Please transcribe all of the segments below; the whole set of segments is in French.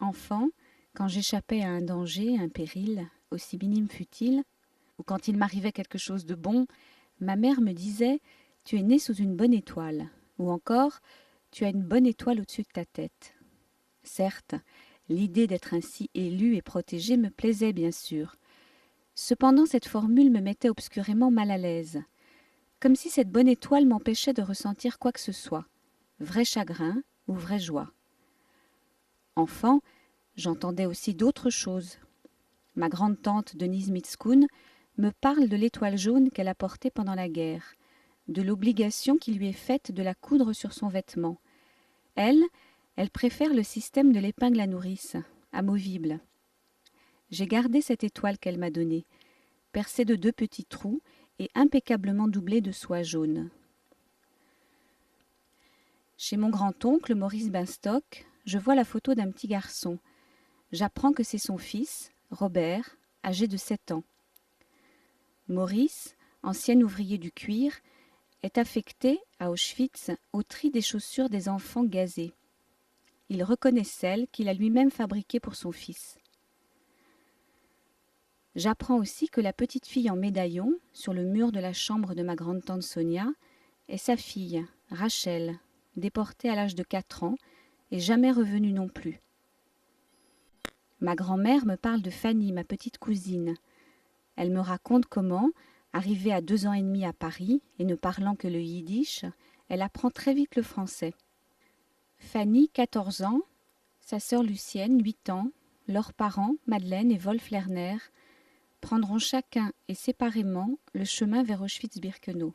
Enfant, quand j'échappais à un danger, un péril, aussi minime fût-il, ou quand il m'arrivait quelque chose de bon, ma mère me disait: Tu es né sous une bonne étoile, ou encore Tu as une bonne étoile au-dessus de ta tête. Certes, l'idée d'être ainsi élue et protégée me plaisait bien sûr. Cependant, cette formule me mettait obscurément mal à l'aise, comme si cette bonne étoile m'empêchait de ressentir quoi que ce soit, vrai chagrin ou vraie joie. Enfant, j'entendais aussi d'autres choses. Ma grande-tante Denise Mitskoun me parle de l'étoile jaune qu'elle a portée pendant la guerre, de l'obligation qui lui est faite de la coudre sur son vêtement. Elle, elle préfère le système de l'épingle à nourrice, amovible. J'ai gardé cette étoile qu'elle m'a donnée, percée de 2 petits trous et impeccablement doublée de soie jaune. Chez mon grand-oncle Maurice Binstock, je vois la photo d'un petit garçon. J'apprends que c'est son fils, Robert, âgé de 7 ans. Maurice, ancien ouvrier du cuir, est affecté, à Auschwitz, au tri des chaussures des enfants gazés. Il reconnaît celles qu'il a lui-même fabriquées pour son fils. J'apprends aussi que la petite fille en médaillon, sur le mur de la chambre de ma grande-tante Sonia, est sa fille, Rachel, déportée à l'âge de 4 ans et jamais revenue non plus. Ma grand-mère me parle de Fanny, ma petite cousine. Elle me raconte comment, arrivée à 2 ans et demi à Paris et ne parlant que le yiddish, elle apprend très vite le français. Fanny, 14 ans, sa sœur Lucienne, 8 ans, leurs parents, Madeleine et Wolf Lerner, prendront chacun et séparément le chemin vers Auschwitz-Birkenau.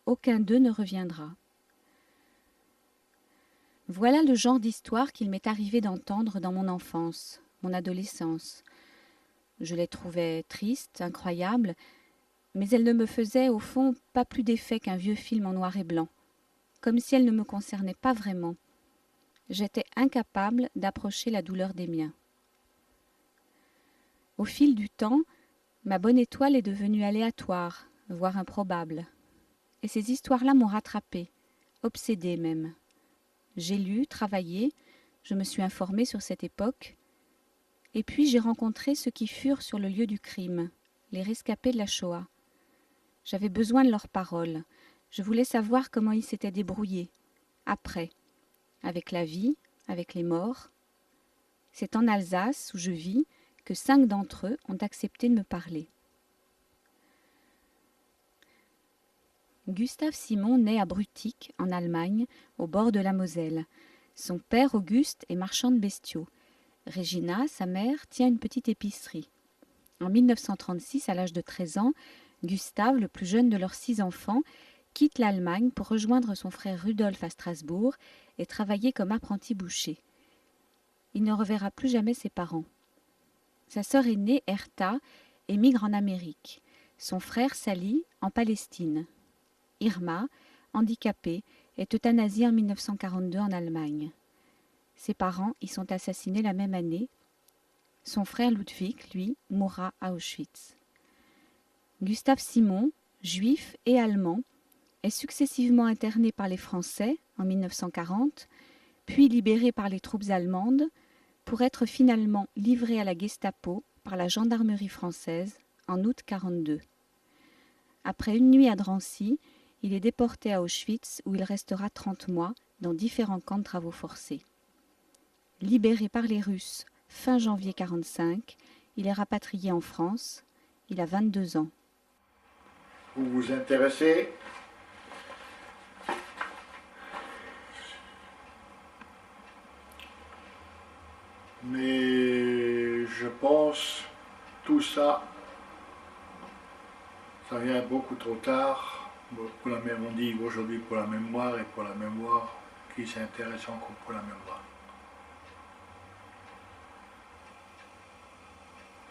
Aucun d'eux ne reviendra. Voilà le genre d'histoire qu'il m'est arrivé d'entendre dans mon enfance, mon adolescence. Je les trouvais tristes, incroyables, mais elles ne me faisaient au fond pas plus d'effet qu'un vieux film en noir et blanc, comme si elles ne me concernaient pas vraiment. J'étais incapable d'approcher la douleur des miens. Au fil du temps, ma bonne étoile est devenue aléatoire, voire improbable. Et ces histoires-là m'ont rattrapée, obsédée même. J'ai lu, travaillé, je me suis informée sur cette époque, et puis j'ai rencontré ceux qui furent sur le lieu du crime, les rescapés de la Shoah. J'avais besoin de leurs paroles. Je voulais savoir comment ils s'étaient débrouillés, après, avec la vie, avec les morts. C'est en Alsace, où je vis, que 5 d'entre eux ont accepté de me parler. Gustave Simon naît à Brüttich, en Allemagne, au bord de la Moselle. Son père, Auguste, est marchand de bestiaux. Regina, sa mère, tient une petite épicerie. En 1936, à l'âge de 13 ans, Gustave, le plus jeune de leurs 6 enfants, quitte l'Allemagne pour rejoindre son frère Rudolf à Strasbourg et travailler comme apprenti boucher. Il ne reverra plus jamais ses parents. Sa sœur aînée, Hertha, émigre en Amérique. Son frère, Sally, en Palestine. Irma, handicapée, est euthanasiée en 1942 en Allemagne. Ses parents y sont assassinés la même année. Son frère Ludwig, lui, mourra à Auschwitz. Gustave Simon, juif et allemand, est successivement interné par les Français en 1940, puis libéré par les troupes allemandes, pour être finalement livré à la Gestapo par la gendarmerie française en août 1942. Après une nuit à Drancy, il est déporté à Auschwitz où il restera 30 mois dans différents camps de travaux forcés. Libéré par les Russes fin janvier 1945, il est rapatrié en France. Il a 22 ans. Vous vous intéressez mais je pense tout ça, ça vient beaucoup trop tard. Pour la même, on dit aujourd'hui pour la mémoire et pour la mémoire, qui s'intéresse encore pour la mémoire.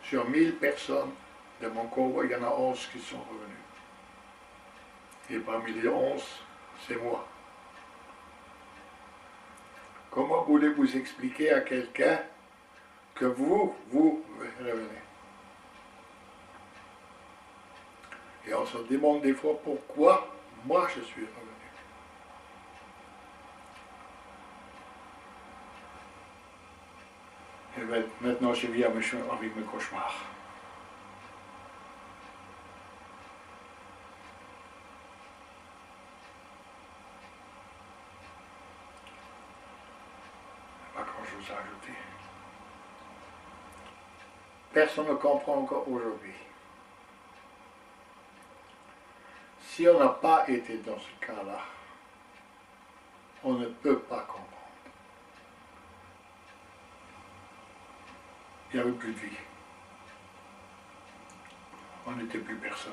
Sur 1000 personnes de mon convoi, il y en a 11 qui sont revenus. Et parmi les 11, c'est moi. Comment voulez-vous expliquer à quelqu'un que vous revenez? Et on se demande des fois pourquoi moi je suis revenu. Et maintenant, je vis avec mes cauchemars. Pas grand-chose à ajouter. Personne ne comprend encore aujourd'hui. Si on n'a pas été dans ce cas-là, on ne peut pas comprendre. Il n'y avait plus de vie. On n'était plus personne.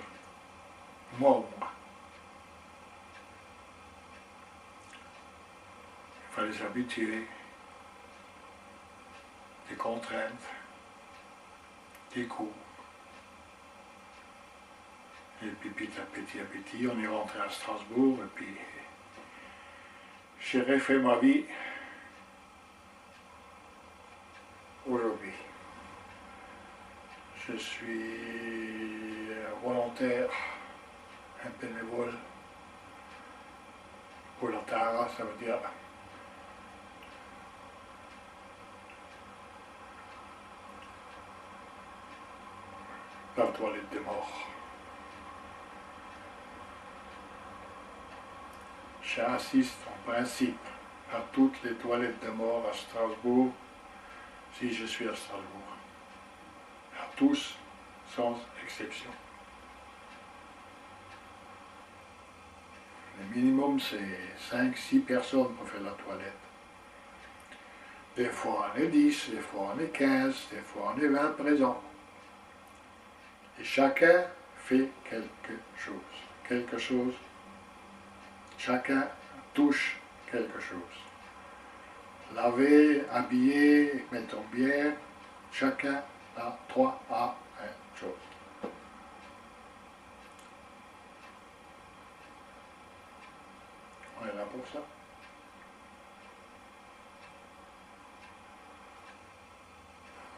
Moi au moins. Il fallait s'habituer. Des contraintes, des coups. Et puis petit à petit, on est rentré à Strasbourg et puis j'ai refait ma vie aujourd'hui. Je suis volontaire, un bénévole pour la Tara, ça veut dire la toilette des morts. J'assiste en principe à toutes les toilettes de mort à Strasbourg si je suis à Strasbourg. À tous, sans exception. Le minimum, c'est 5-6 personnes pour faire la toilette. Des fois, on est 10, des fois, on est 15, des fois, on est 20 présents. Et chacun fait quelque chose. Chacun touche quelque chose. Laver, habiller, mettons bien, chacun a 3 à 1 chose. On est là pour ça.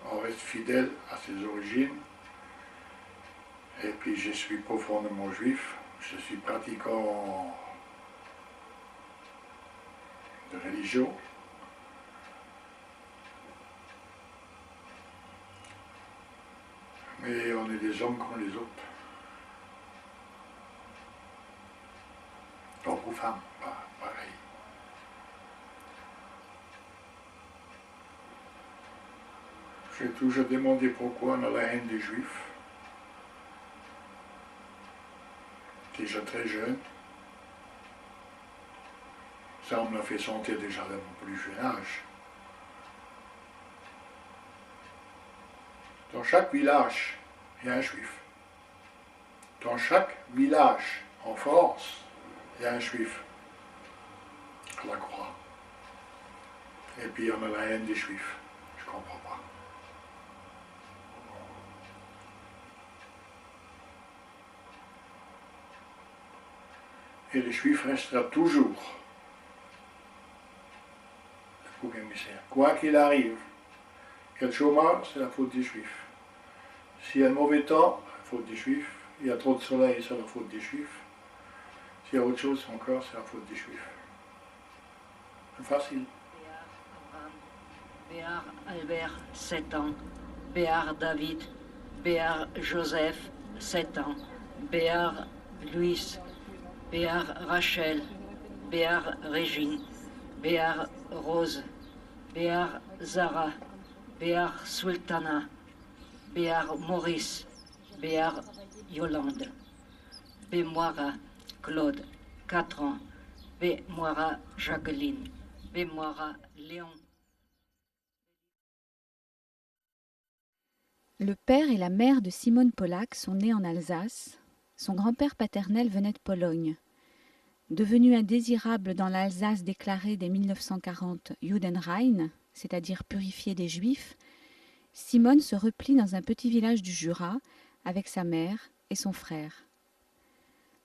On reste fidèle à ses origines. Et puis je suis profondément juif. Je suis pratiquant de religion. Mais on est des hommes comme les autres. Hommes ou femmes, pareil. J'ai toujours demandé pourquoi on a la haine des Juifs. Déjà très jeune. Ça, on me l'a fait sentir déjà de mon plus jeune âge. Dans chaque village, il y a un Juif. Dans chaque village en France, il y a un Juif. À la croix. Et puis on a la haine des Juifs. Je ne comprends pas. Et les Juifs restera toujours le bouc émissaire. Quoi qu'il arrive, quel chômage, c'est la faute des Juifs. S'il y a un mauvais temps, c'est la faute des Juifs. Il y a trop de soleil, c'est la faute des Juifs. S'il y a autre chose encore, c'est la faute des Juifs. C'est facile. Béar Albert, 7 ans. Béar David. Béar Joseph, 7 ans. Béar Louis. Béar Rachel. Béar Régine. Béar Rose. Béar Zara. Béar Sultana. Béar Maurice. Béar Yolande. Bémoira Claude, 4 ans. Bémoira Jacqueline. Bémoira Léon. Le père et la mère de Simone Pollack sont nés en Alsace. Son grand-père paternel venait de Pologne. Devenu indésirable dans l'Alsace déclarée dès 1940 Judenrein, c'est-à-dire purifié des Juifs, Simone se replie dans un petit village du Jura avec sa mère et son frère.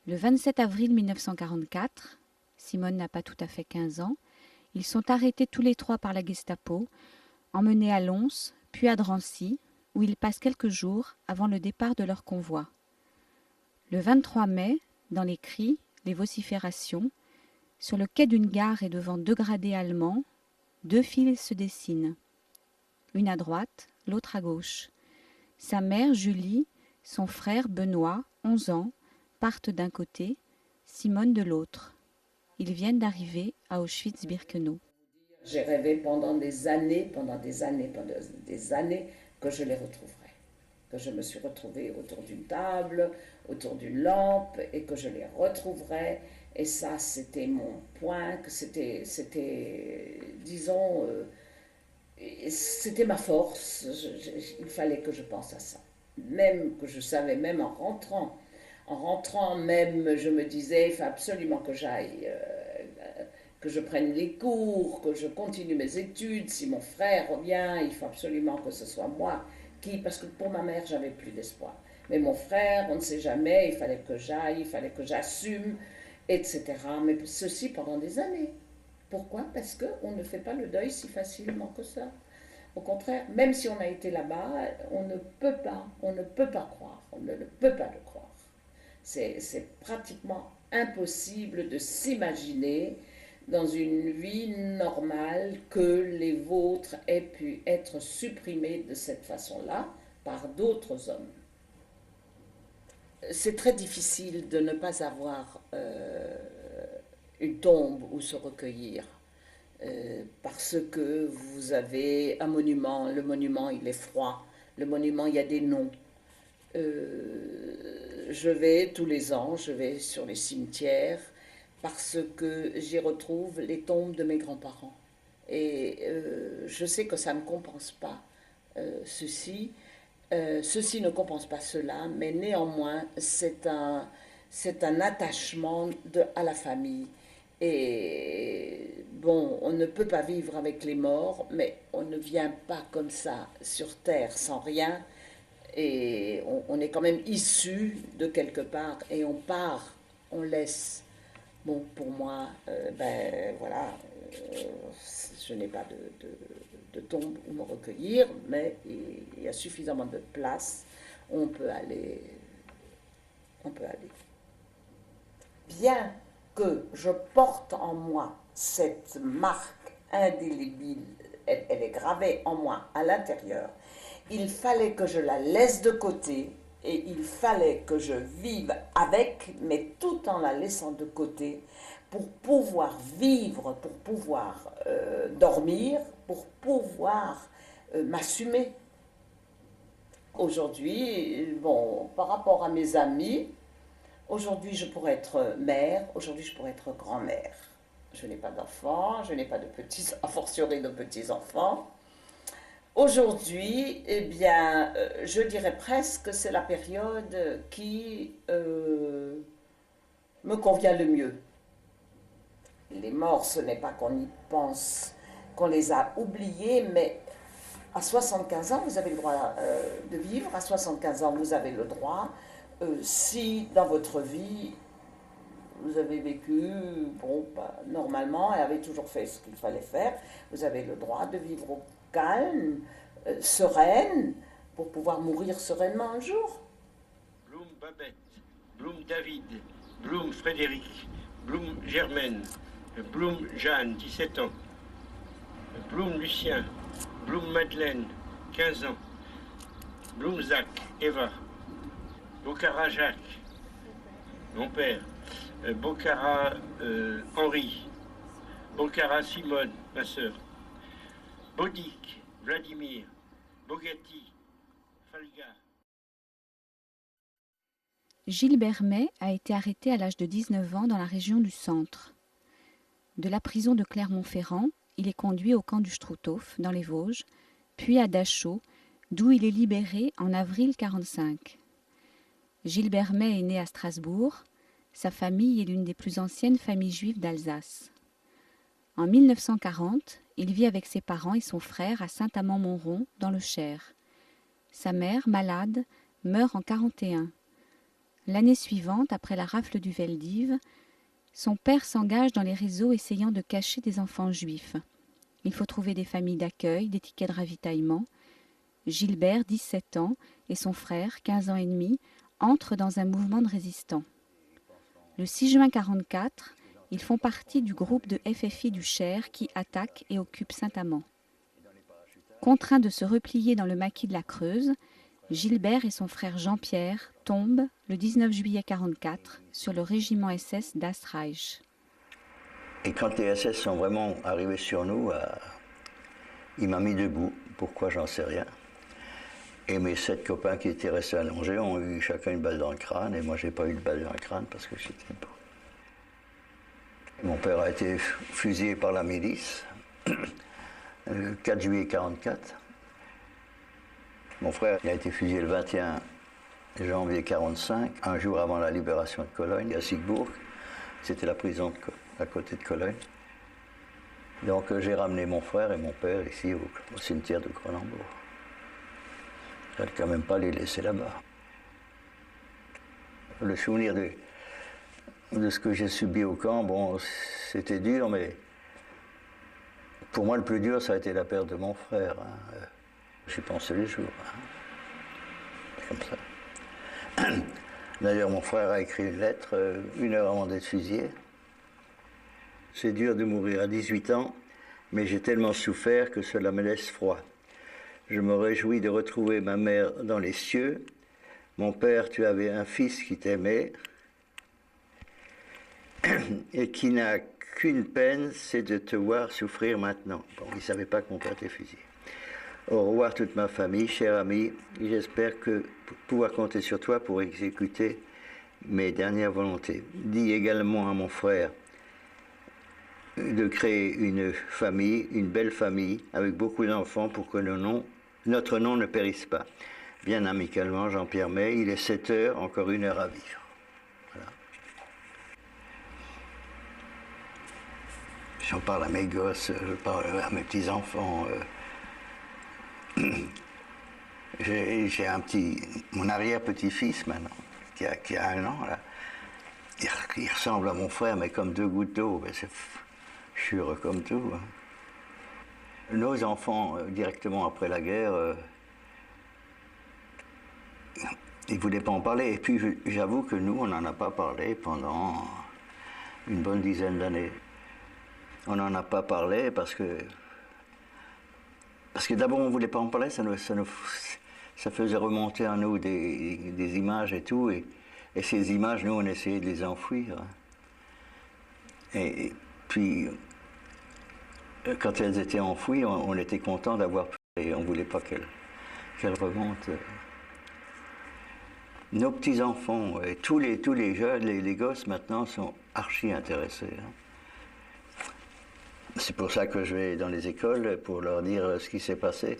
Le 27 avril 1944, Simone n'a pas tout à fait 15 ans, ils sont arrêtés tous les trois par la Gestapo, emmenés à Lons, puis à Drancy, où ils passent quelques jours avant le départ de leur convoi. Le 23 mai, dans les cris, les vociférations, sur le quai d'une gare et devant 2 gradés allemands, 2 files se dessinent. une à droite, l'autre à gauche. Sa mère, Julie, son frère, Benoît, 11 ans, partent d'un côté, Simone de l'autre. Ils viennent d'arriver à Auschwitz-Birkenau. J'ai rêvé pendant des années, que je les retrouverais. Que je me suis retrouvée autour d'une table, autour d'une lampe, et que je les retrouverais. Et ça, c'était mon point, que disons, c'était ma force. Il fallait que je pense à ça. Même que je savais, même en rentrant même, je me disais, il faut absolument que j'aille, que je prenne les cours, que je continue mes études. Si mon frère revient, il faut absolument que ce soit moi qui, parce que pour ma mère, j'avais plus d'espoir. Mais mon frère, on ne sait jamais, il fallait que j'aille, il fallait que j'assume, etc. Mais ceci pendant des années. Pourquoi? Parce qu'on ne fait pas le deuil si facilement que ça. Au contraire, même si on a été là-bas, on ne peut pas croire, on ne peut pas le croire. C'est pratiquement impossible de s'imaginer dans une vie normale que les vôtres aient pu être supprimés de cette façon-là par d'autres hommes. C'est très difficile de ne pas avoir une tombe où se recueillir. Parce que vous avez un monument, le monument il est froid, le monument il y a des noms. Je vais tous les ans, je vais sur les cimetières parce que j'y retrouve les tombes de mes grands-parents. Et je sais que ça ne compense pas ceci. Ceci ne compense pas cela, mais néanmoins, c'est un attachement à la famille. Et bon, on ne peut pas vivre avec les morts, mais on ne vient pas comme ça sur Terre sans rien. Et on est quand même issu de quelque part et on part, on laisse. Bon, pour moi, ben voilà, je n'ai pas de tombe où me recueillir, mais il y a suffisamment de place où on peut aller. On peut aller. Bien que je porte en moi cette marque indélébile, elle est gravée en moi à l'intérieur, il fallait que je la laisse de côté et il fallait que je vive avec, mais tout en la laissant de côté, pour pouvoir vivre, pour pouvoir dormir, pour pouvoir m'assumer. Aujourd'hui, bon, par rapport à mes amis, aujourd'hui je pourrais être mère, aujourd'hui je pourrais être grand-mère. Je n'ai pas d'enfants, je n'ai pas de petits, a fortiori de petits-enfants. Aujourd'hui, eh bien, je dirais presque que c'est la période qui me convient le mieux. Les morts, ce n'est pas qu'on y pense, qu'on les a oubliés, mais à 75 ans, vous avez le droit de vivre. À 75 ans, vous avez le droit, si dans votre vie, vous avez vécu, bon, bah, normalement, et avez toujours fait ce qu'il fallait faire, vous avez le droit de vivre au calme, sereine, pour pouvoir mourir sereinement un jour. Blum Babette, Blum David, Blum Frédéric, Blum Germaine, Blum Jeanne, 17 ans, Blum Lucien, Blum Madeleine, 15 ans, Blum Zach, Eva, Bocara Jacques, mon père, Bocara Henri, Bocara Simone, ma sœur, Bodic, Vladimir, Bogatti, Falga. Gilbert May a été arrêté à l'âge de 19 ans dans la région du Centre. De la prison de Clermont-Ferrand, il est conduit au camp du Struthof, dans les Vosges, puis à Dachau, d'où il est libéré en avril 1945. Gilbert May est né à Strasbourg. Sa famille est l'une des plus anciennes familles juives d'Alsace. En 1940, il vit avec ses parents et son frère à Saint-Amand-Montrond, dans le Cher. Sa mère, malade, meurt en 1941. L'année suivante, après la rafle du Veldiv, son père s'engage dans les réseaux essayant de cacher des enfants juifs. Il faut trouver des familles d'accueil, des tickets de ravitaillement. Gilbert, 17 ans, et son frère, 15 ans et demi, entrent dans un mouvement de résistants. Le 6 juin 1944, ils font partie du groupe de FFI du Cher qui attaque et occupe Saint-Amand. Contraints de se replier dans le maquis de la Creuse, Gilbert et son frère Jean-Pierre tombent le 19 juillet 1944 sur le régiment SS d'Astreich. Et quand les SS sont vraiment arrivés sur nous, il m'a mis debout. Pourquoi, j'en sais rien. Et mes 7 copains qui étaient restés allongés ont eu chacun une balle dans le crâne, et moi j'ai pas eu de balle dans le crâne parce que j'étais pas. Mon père a été fusillé par la milice le 4 juillet 1944. Mon frère il a été fusillé le 21 janvier 1945, un jour avant la libération de Cologne, à Siegburg. C'était la prison à côté de Cologne. Donc j'ai ramené mon frère et mon père ici au cimetière de Cronenbourg. Je ne vais quand même pas les laisser là-bas. Le souvenir de ce que j'ai subi au camp, bon, c'était dur, mais pour moi, le plus dur, ça a été la perte de mon frère. Hein. J'y pense tous les jours. Hein. C'est comme ça. D'ailleurs, mon frère a écrit une lettre 1 heure avant d'être fusillé. C'est dur de mourir à 18 ans, mais j'ai tellement souffert que cela me laisse froid. Je me réjouis de retrouver ma mère dans les cieux. Mon père, tu avais un fils qui t'aimait et qui n'a qu'une peine, c'est de te voir souffrir maintenant. Bon, il ne savait pas que mon père était fusillé. Au revoir toute ma famille, cher ami. J'espère pouvoir compter sur toi pour exécuter mes dernières volontés. Dis également à mon frère de créer une famille, une belle famille, avec beaucoup d'enfants pour que notre nom ne périsse pas. Bien amicalement, Jean-Pierre May, il est 7 heures, encore 1 heure à vivre. Voilà. J'en parle à mes gosses, je parle à mes petits-enfants. J'ai mon arrière-petit-fils maintenant, qui a 1 an, là. Il ressemble à mon frère, mais comme 2 gouttes d'eau. Je suis heureux comme tout. Hein. Nos enfants, directement après la guerre, ils ne voulaient pas en parler. Et puis, j'avoue que nous, on n'en a pas parlé pendant une bonne dizaine d'années. On n'en a pas parlé parce que d'abord, on ne voulait pas en parler, ça faisait remonter à nous des images et tout. Et ces images, nous, on essayait de les enfouir. Et puis, quand elles étaient enfouies, on était content d'avoir pu, et on ne voulait pas qu'elles remontent. Nos petits-enfants, et tous les jeunes, les gosses maintenant sont archi intéressés. Hein. C'est pour ça que je vais dans les écoles pour leur dire ce qui s'est passé.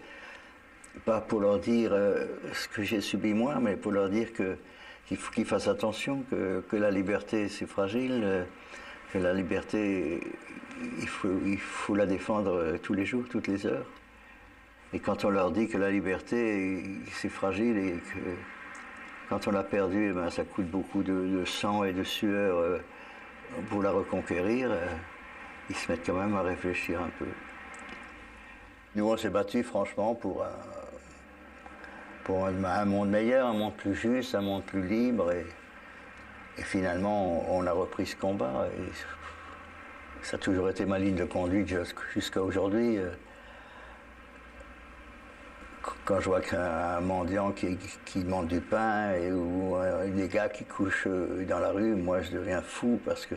Pas pour leur dire ce que j'ai subi moi, mais pour leur dire qu'il faut qu'ils fassent attention, que la liberté c'est fragile, que la liberté il faut la défendre tous les jours, toutes les heures. Et quand on leur dit que la liberté c'est fragile et que quand on l'a perdue, ben, ça coûte beaucoup de sang et de sueur pour la reconquérir, ils se mettent quand même à réfléchir un peu. Nous, on s'est battus franchement pour un monde meilleur, un monde plus juste, un monde plus libre. Et finalement, on a repris ce combat. Et ça a toujours été ma ligne de conduite jusqu'à aujourd'hui. Quand je vois qu'un mendiant qui demande du pain ou des gars qui couchent dans la rue, moi je deviens fou parce que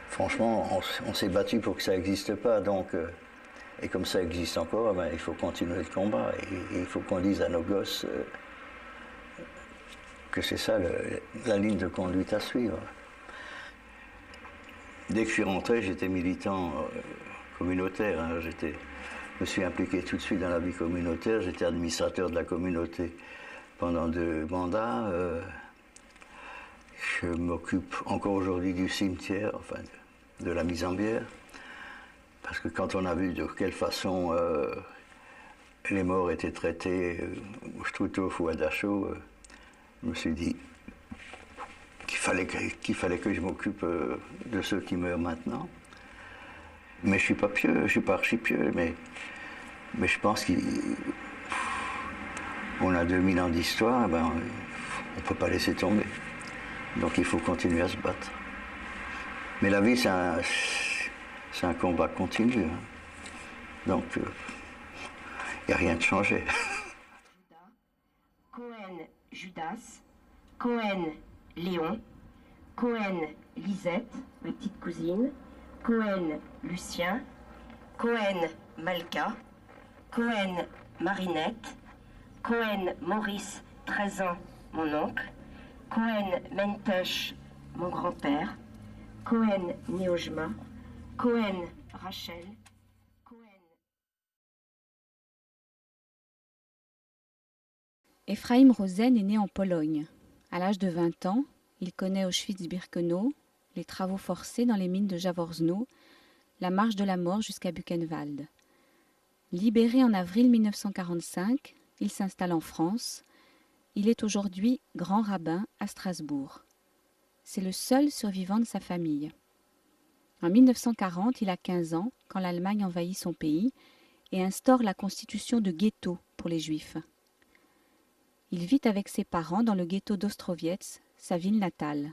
franchement, on s'est battu pour que ça n'existe pas. Donc, et comme ça existe encore, ben, il faut continuer le combat. Et il faut qu'on dise à nos gosses que c'est ça la ligne de conduite à suivre. Dès que je suis rentré, j'étais militant communautaire. Hein, je me suis impliqué tout de suite dans la vie communautaire. J'étais administrateur de la communauté pendant 2 mandats. Je m'occupe encore aujourd'hui du cimetière, enfin de la mise en bière. Parce que quand on a vu de quelle façon les morts étaient traités au Struthof ou à Dachau, je me suis dit qu'il fallait que je m'occupe de ceux qui meurent maintenant. Mais je ne suis pas pieux, je ne suis pas archi-pieux, mais je pense qu'on a 2000 ans d'histoire, ben, on ne peut pas laisser tomber. Donc il faut continuer à se battre. Mais la vie, c'est un combat continu. Hein. Donc n'y a rien de changé. Cohen Judas, Cohen Léon, Cohen Lisette, ma petite cousine, Cohen Lucien, Cohen Malka, Cohen Marinette, Cohen Maurice, 13 ans, mon oncle, Cohen Mentesh, mon grand-père, Cohen Neojma, Cohen Rachel, Cohen... Ephraim Rosen est né en Pologne. À l'âge de 20 ans, il connaît Auschwitz-Birkenau, les travaux forcés dans les mines de Jaworzno, la marche de la mort jusqu'à Buchenwald. Libéré en avril 1945, il s'installe en France. Il est aujourd'hui grand rabbin à Strasbourg. C'est le seul survivant de sa famille. En 1940, il a 15 ans quand l'Allemagne envahit son pays et instaure la constitution de ghetto pour les Juifs. Il vit avec ses parents dans le ghetto d'Ostrowiec, sa ville natale.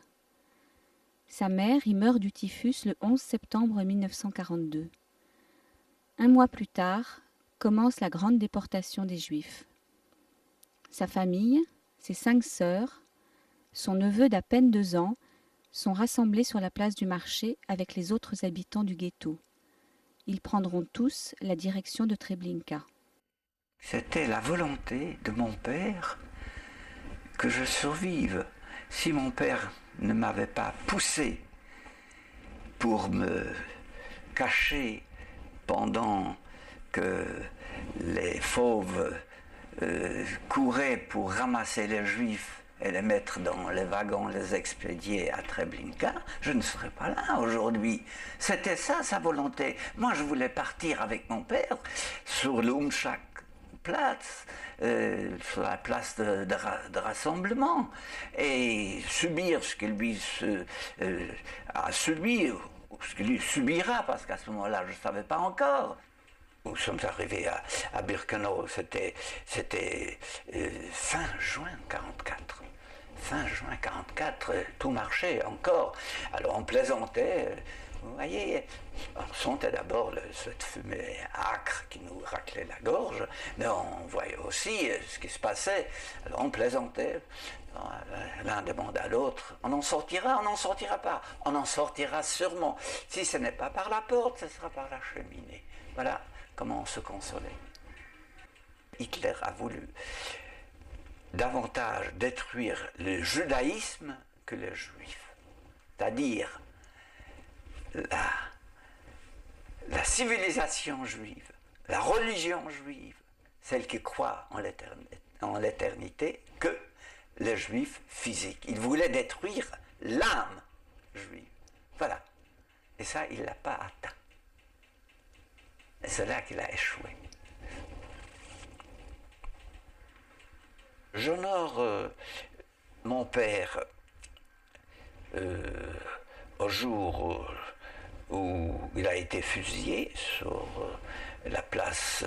Sa mère y meurt du typhus le 11 septembre 1942. Un mois plus tard, commence la grande déportation des Juifs. Sa famille, ses 5 sœurs, son neveu d'à peine 2 ans, sont rassemblés sur la place du marché avec les autres habitants du ghetto. Ils prendront tous la direction de Treblinka. C'était la volonté de mon père que je survive. Si mon père ne m'avait pas poussé pour me cacher pendant que les fauves couraient pour ramasser les juifs et les mettre dans les wagons, les expédier à Treblinka, je ne serais pas là aujourd'hui. C'était ça sa volonté. Moi je voulais partir avec mon père sur l'Umschlagplatz, sur la place de rassemblement, et subir ce qu'il lui a subi, ou ce qu'il lui subira, parce qu'à ce moment-là je ne savais pas encore. Nous sommes arrivés à Birkenau, c'était fin juin 1944. Fin juin 1944, tout marchait encore. Alors on plaisantait, vous voyez, on sentait d'abord cette fumée âcre qui nous raclait la gorge, mais on voyait aussi ce qui se passait. Alors on plaisantait, l'un demande à l'autre, on en sortira pas, on en sortira sûrement. Si ce n'est pas par la porte, ce sera par la cheminée. Voilà comment on se consolait. Hitler a voulu davantage détruire le judaïsme que les juifs. C'est-à-dire la civilisation juive, la religion juive, celle qui croit en l'éternité, que les juifs physiques. Il voulait détruire l'âme juive. Voilà. Et ça, il ne l'a pas atteint. Et c'est là qu'il a échoué. J'honore mon père au jour où il a été fusillé sur la place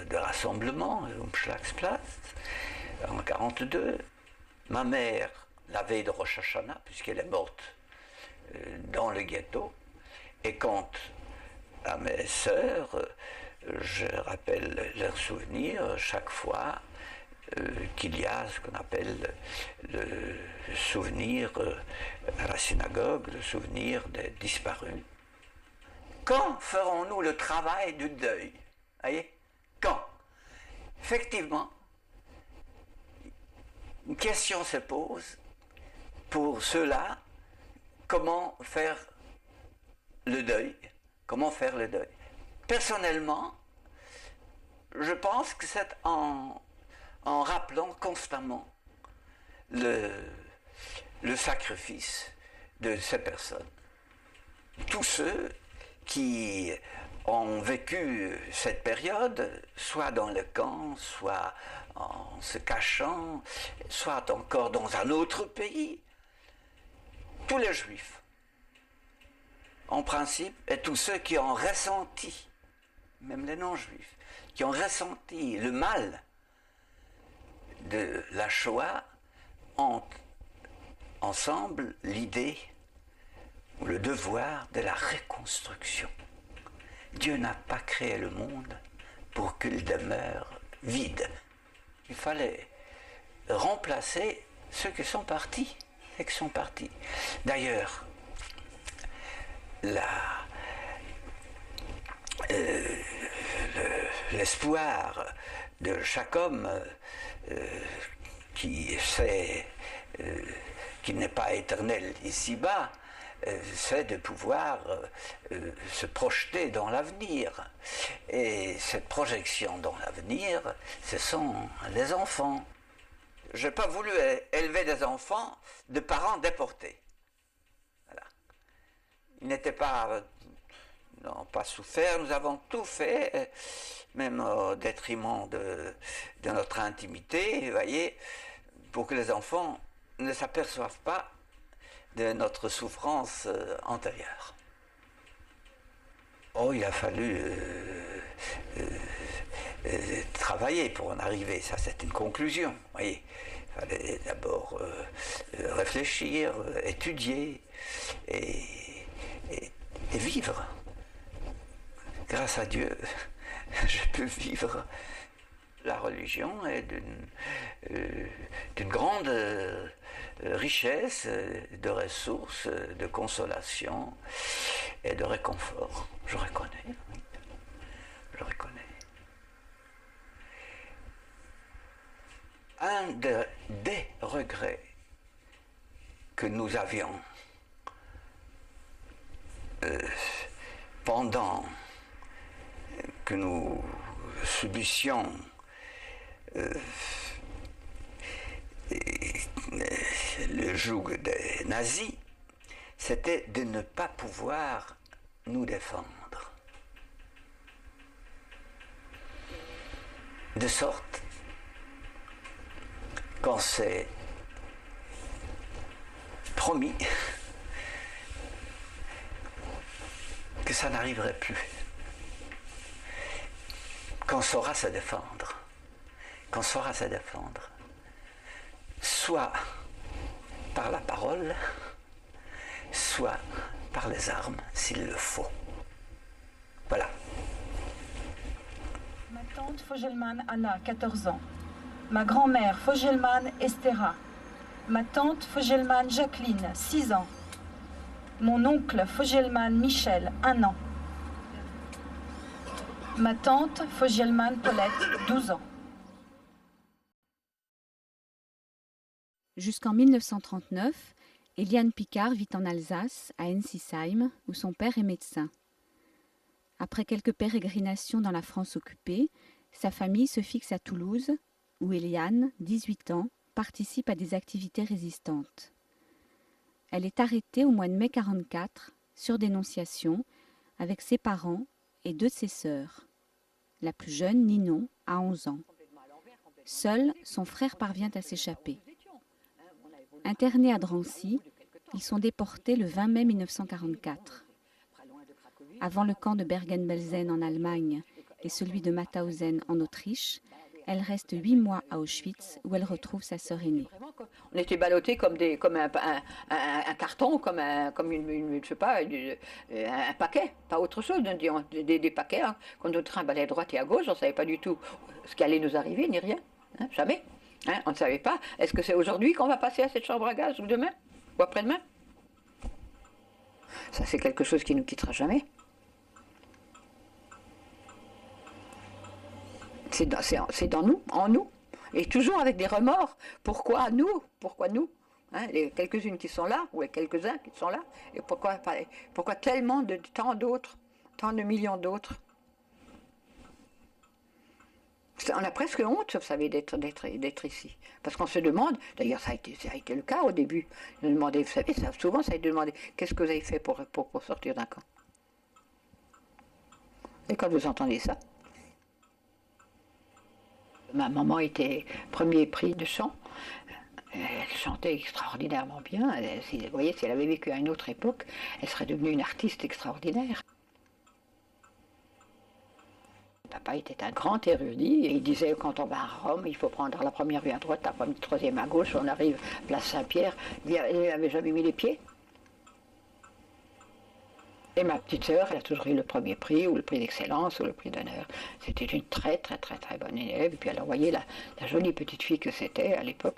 de rassemblement, Umschlagplatz, en 1942. Ma mère, la veille de Rosh Hashanah, puisqu'elle est morte dans le ghetto, et quant à mes sœurs, je rappelle leurs souvenirs chaque fois qu'il y a ce qu'on appelle le souvenir à la synagogue, le souvenir des disparus. Quand ferons-nous le travail du deuil? Voyez? Quand? Effectivement, une question se pose pour ceux-là, comment faire le deuil? Comment faire le deuil? Personnellement, je pense que c'est en rappelant constamment le sacrifice de ces personnes. Tous ceux qui ont vécu cette période, soit dans le camp, soit en se cachant, soit encore dans un autre pays, tous les juifs, en principe, et tous ceux qui ont ressenti, même les non-juifs, qui ont ressenti le mal de la Shoah, ont ensemble l'idée ou le devoir de la reconstruction. Dieu n'a pas créé le monde pour qu'il demeure vide. Il fallait remplacer ceux qui sont partis. D'ailleurs, l'espoir de chaque homme qui n'est pas éternel ici-bas, c'est de pouvoir se projeter dans l'avenir. Et cette projection dans l'avenir, ce sont les enfants. Je n'ai pas voulu élever des enfants de parents déportés. Voilà. Ils n'étaient pas... n'ont pas souffert, nous avons tout fait, même au détriment de notre intimité, vous voyez, pour que les enfants ne s'aperçoivent pas de notre souffrance antérieure. Oh, il a fallu travailler pour en arriver, ça c'est une conclusion, vous voyez. Il fallait d'abord réfléchir, étudier et vivre. Grâce à Dieu, je peux vivre. La religion est d'une grande richesse de ressources, de consolation et de réconfort. Je reconnais, oui. Je reconnais. Un des regrets que nous avions pendant que nous subissions le joug des nazis, c'était de ne pas pouvoir nous défendre. De sorte qu'on s'est promis que ça n'arriverait plus, qu'on saura se défendre, soit par la parole, soit par les armes, s'il le faut. Voilà. Ma tante Fogelman Anna, 14 ans. Ma grand-mère Fogelman Estera. Ma tante Fogelman Jacqueline, 6 ans. Mon oncle Fogelman Michel, 1 an. Ma tante Fogelman Paulette, 12 ans. Jusqu'en 1939, Eliane Picard vit en Alsace, à Ensisheim, où son père est médecin. Après quelques pérégrinations dans la France occupée, sa famille se fixe à Toulouse, où Eliane, 18 ans, participe à des activités résistantes. Elle est arrêtée au mois de mai 1944, sur dénonciation, avec ses parents et 2 de ses sœurs. La plus jeune, Ninon, a 11 ans. Seul, son frère parvient à s'échapper. Internés à Drancy, ils sont déportés le 20 mai 1944. Avant le camp de Bergen-Belsen en Allemagne et celui de Mauthausen en Autriche, elle reste 8 mois à Auschwitz où elle retrouve sa sœur aînée. On était ballottés comme un carton, comme je sais pas, un paquet, pas autre chose, des paquets, hein, qu'on nous trimballait à droite et à gauche, on ne savait pas du tout ce qui allait nous arriver, ni rien, hein, jamais. Hein, on ne savait pas, est-ce que c'est aujourd'hui qu'on va passer à cette chambre à gaz, ou demain, ou après-demain? Ça, c'est quelque chose qui ne nous quittera jamais. C'est dans nous, en nous, et toujours avec des remords. Pourquoi nous? Pourquoi nous, hein, les quelques-unes qui sont là, ou les quelques-uns qui sont là, et pourquoi tant d'autres, tant de millions d'autres? On a presque honte, vous savez, d'être ici. Parce qu'on se demande, d'ailleurs ça a été le cas au début, on demandait, vous savez, souvent ça a été demandé, qu'est-ce que vous avez fait pour sortir d'un camp? Et quand vous entendez ça, ma maman était premier prix de chant, elle chantait extraordinairement bien, vous voyez, si elle avait vécu à une autre époque, elle serait devenue une artiste extraordinaire. Papa était un grand érudit et il disait quand on va à Rome, il faut prendre la première rue à droite, la troisième à gauche, on arrive place Saint-Pierre, il n'avait jamais mis les pieds. Et ma petite sœur, elle a toujours eu le premier prix, ou le prix d'excellence, ou le prix d'honneur. C'était une très bonne élève. Et puis alors, voyez la jolie petite fille que c'était à l'époque.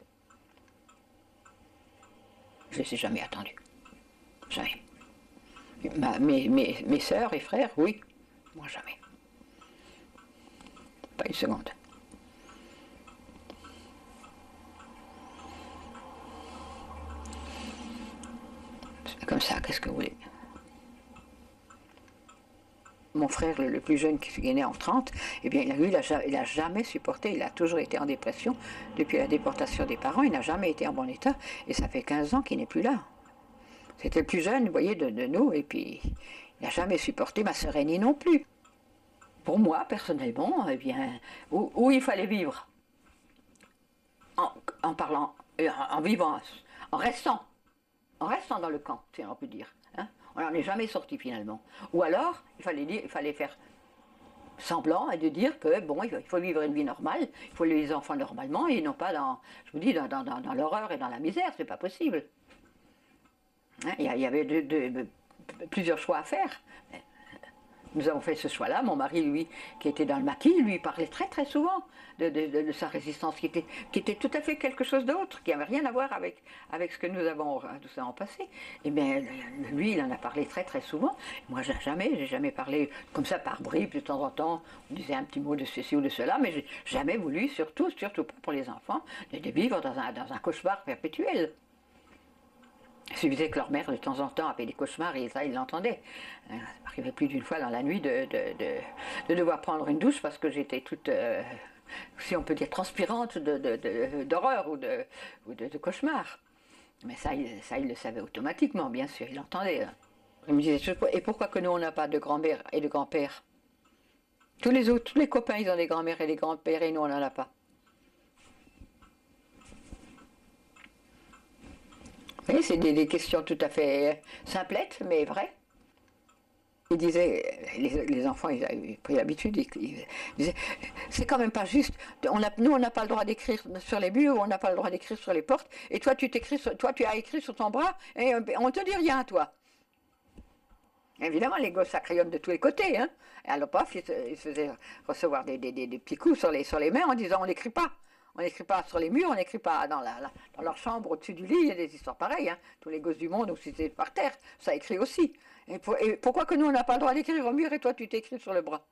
Je ne les ai jamais attendues. Jamais. Mes sœurs et frères, oui. Moi, jamais. Pas une seconde. C'est comme ça, qu'est-ce que vous voulez? Mon frère, le plus jeune, qui est né en 30, eh bien, lui, il n'a jamais supporté, il a toujours été en dépression. Depuis la déportation des parents, il n'a jamais été en bon état. Et ça fait 15 ans qu'il n'est plus là. C'était le plus jeune, vous voyez, de nous, et puis il n'a jamais supporté, ma sœur aînée non plus. Pour moi, personnellement, eh bien, où il fallait vivre, en parlant, en vivant, en restant dans le camp, si on peut dire. Hein. On n'en est jamais sorti finalement. Ou alors, il fallait faire semblant et de dire que bon, il faut vivre une vie normale, il faut élever les enfants normalement et non pas je vous dis, dans l'horreur et dans la misère, c'est pas possible. Hein, il y avait plusieurs choix à faire. Nous avons fait ce choix-là. Mon mari, lui, qui était dans le maquis, lui parlait très souvent de sa résistance, qui était tout à fait quelque chose d'autre, qui n'avait rien à voir avec ce que nous avons tout en passé. Et bien, lui, il en a parlé très souvent. Moi, j'ai jamais parlé comme ça par bribes, de temps en temps. On disait un petit mot de ceci ou de cela, mais j'ai jamais voulu, surtout pas pour les enfants, de vivre dans un cauchemar perpétuel. Il suffisait que leur mère, de temps en temps, avait des cauchemars et ça, ils l'entendaient. Ça m'arrivait plus d'une fois dans la nuit de devoir prendre une douche parce que j'étais toute, si on peut dire, transpirante d'horreur ou de cauchemar. Mais ça, il le savait automatiquement, bien sûr, il l'entendait. Il me disait, et pourquoi que nous, on n'a pas de grand-mère et de grand-père? Tous les copains, ils ont des grand-mères et des grands-pères et nous, on n'en a pas. Oui, c'est des questions tout à fait simplettes, mais vraies. Il disait, les enfants, ils avaient pris l'habitude, ils disaient, c'est quand même pas juste, nous on n'a pas le droit d'écrire sur les murs, on n'a pas le droit d'écrire sur les portes, et toi tu as écrit sur ton bras, et on te dit rien, toi. Évidemment, les gosses, ça crayonne de tous les côtés, hein. Et alors, paf, ils se faisaient recevoir des petits coups sur les mains en disant, on n'écrit pas. On n'écrit pas sur les murs, on n'écrit pas dans leur chambre au-dessus du lit, il y a des histoires pareilles. Hein. Tous les gosses du monde, ou si c'est par terre, ça écrit aussi. Et pourquoi que nous, on n'a pas le droit d'écrire au mur et toi, tu t'écris sur le bras?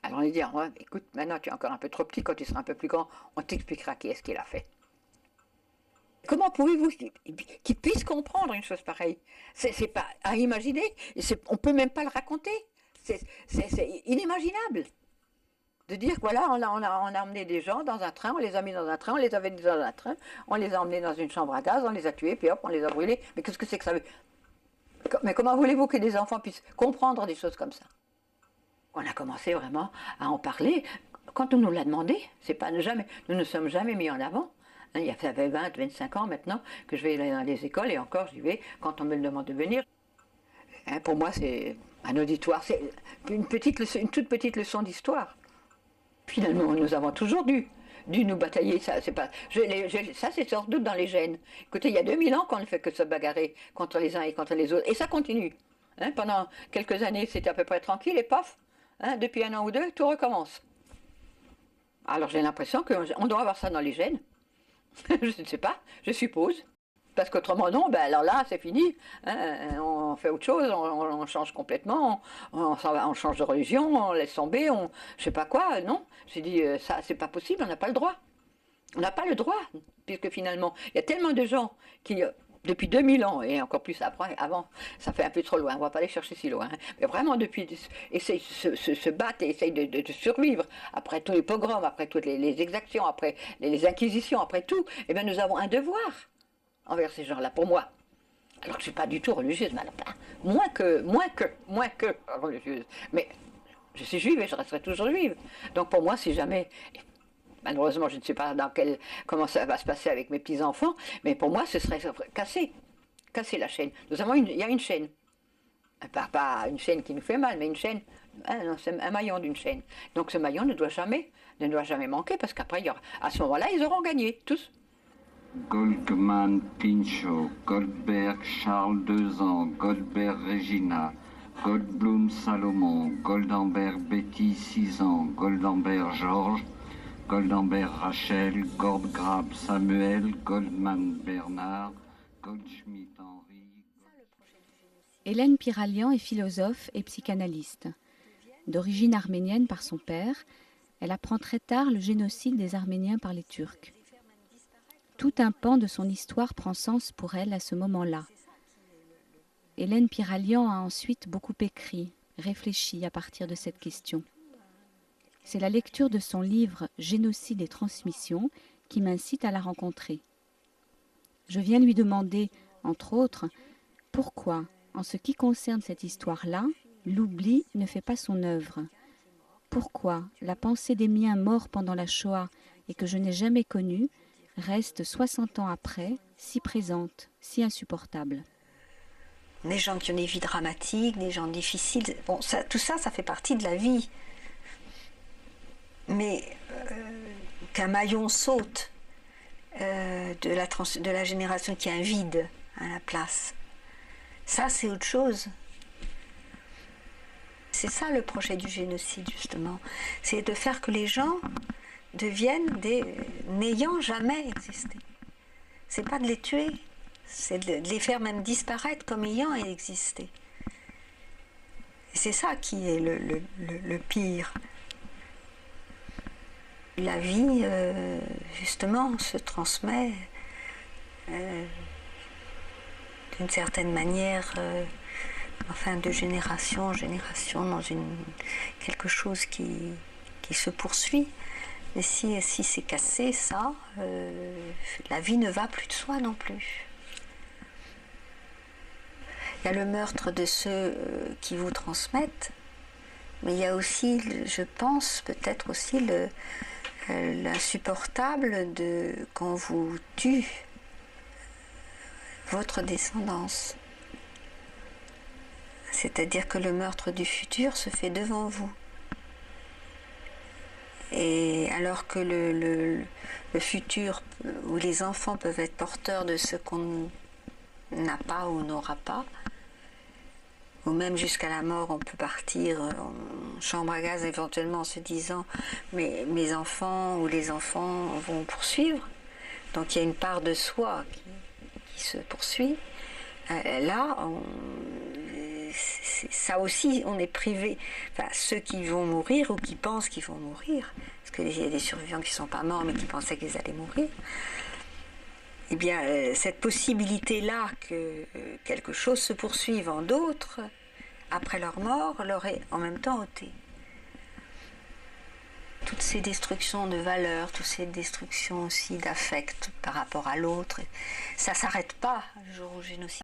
Alors on lui dit, ouais, écoute, maintenant tu es encore un peu trop petit, quand tu seras un peu plus grand, on t'expliquera qui est-ce qu'il a fait. Comment pouvez-vous qu'ils puissent comprendre une chose pareille? C'est pas à imaginer, on ne peut même pas le raconter. C'est inimaginable. De dire que voilà, on a emmené des gens dans un train, on les a mis dans un train, on les avait mis dans un train, on les a emmenés dans une chambre à gaz, on les a tués, puis hop, on les a brûlés. Mais qu'est-ce que c'est que ça veut? Mais comment voulez-vous que des enfants puissent comprendre des choses comme ça? On a commencé vraiment à en parler. Quand on nous l'a demandé, nous ne sommes jamais mis en avant. Hein, il fait 20, 25 ans maintenant que je vais dans les écoles, et encore j'y vais quand on me le demande de venir. Hein, pour moi, c'est un auditoire, c'est une toute petite leçon d'histoire. Finalement, nous avons toujours dû nous batailler. Ça, c'est sans doute dans les gènes. Écoutez, il y a 2000 ans qu'on ne fait que se bagarrer contre les uns et contre les autres. Et ça continue. Hein, pendant quelques années, c'était à peu près tranquille, et paf, hein, depuis un an ou deux, tout recommence. Alors j'ai l'impression qu'on doit avoir ça dans les gènes. Je ne sais pas, je suppose. Parce qu'autrement, non, ben alors là, c'est fini. Hein, on fait autre chose, on change complètement, on change de religion, on laisse tomber, je ne sais pas quoi, non. J'ai dit, ça, c'est pas possible, on n'a pas le droit. On n'a pas le droit, puisque finalement, il y a tellement de gens qui, depuis 2000 ans, et encore plus après, avant, ça fait un peu trop loin, on ne va pas aller chercher si loin, hein, mais vraiment, essayent se battre et essayent de survivre, après tous les pogroms, après toutes les exactions, après les inquisitions, après tout, eh bien, nous avons un devoir envers ces gens-là, pour moi. Alors que je ne suis pas du tout religieuse, mais alors, moins que religieuse. Mais je suis juive et je resterai toujours juive. Donc pour moi, si jamais, malheureusement je ne sais pas comment ça va se passer avec mes petits-enfants, mais pour moi ce serait casser la chaîne. Il y a une chaîne. Pas une chaîne qui nous fait mal, mais une chaîne, c'est un maillon d'une chaîne. Donc ce maillon ne doit jamais manquer, parce qu'après, à ce moment-là, ils auront gagné, tous. Goldman Pinchot, Goldberg Charles 2 ans, Goldberg Regina, Goldblum Salomon, Goldenberg Betty 6 ans, Goldenberg Georges, Goldenberg Rachel, Goldgrab Samuel, Goldman Bernard, Goldschmidt Henri. Hélène Piralian est philosophe et psychanalyste. D'origine arménienne par son père, elle apprend très tard le génocide des Arméniens par les Turcs. Tout un pan de son histoire prend sens pour elle à ce moment-là. Hélène Piralian a ensuite beaucoup écrit, réfléchi à partir de cette question. C'est la lecture de son livre « Génocide et transmission » qui m'incite à la rencontrer. Je viens lui demander, entre autres, pourquoi, en ce qui concerne cette histoire-là, l'oubli ne fait pas son œuvre. Pourquoi la pensée des miens morts pendant la Shoah et que je n'ai jamais connue reste 60 ans après si présente, si insupportable. Des gens qui ont des vies dramatiques, des gens difficiles, bon, tout ça, ça fait partie de la vie. Mais qu'un maillon saute de la génération qui a un vide à la place, ça c'est autre chose. C'est ça le projet du génocide justement, c'est de faire que les gens deviennent n'ayant jamais existé. C'est pas de les tuer, c'est de les faire même disparaître comme ayant existé. Et c'est ça qui est le pire. La vie, justement, se transmet d'une certaine manière, enfin de génération en génération, dans quelque chose qui se poursuit. Mais si c'est cassé, ça, la vie ne va plus de soi non plus. Il y a le meurtre de ceux qui vous transmettent, mais il y a aussi, je pense, peut-être aussi l'insupportable de quand vous tue votre descendance. C'est-à-dire que le meurtre du futur se fait devant vous. Et alors que le futur, où les enfants peuvent être porteurs de ce qu'on n'a pas ou n'aura pas, ou même jusqu'à la mort, on peut partir en chambre à gaz éventuellement en se disant mais mes enfants ou les enfants vont poursuivre. Donc il y a une part de soi qui se poursuit. Là, ça aussi, on est privé. Enfin, ceux qui vont mourir ou qui pensent qu'ils vont mourir, parce qu'il y a des survivants qui ne sont pas morts mais qui pensaient qu'ils allaient mourir. Eh bien, cette possibilité-là que quelque chose se poursuive en d'autres, après leur mort, leur est en même temps ôtée. Toutes ces destructions de valeurs, toutes ces destructions aussi d'affect par rapport à l'autre, ça ne s'arrête pas le jour où le génocide.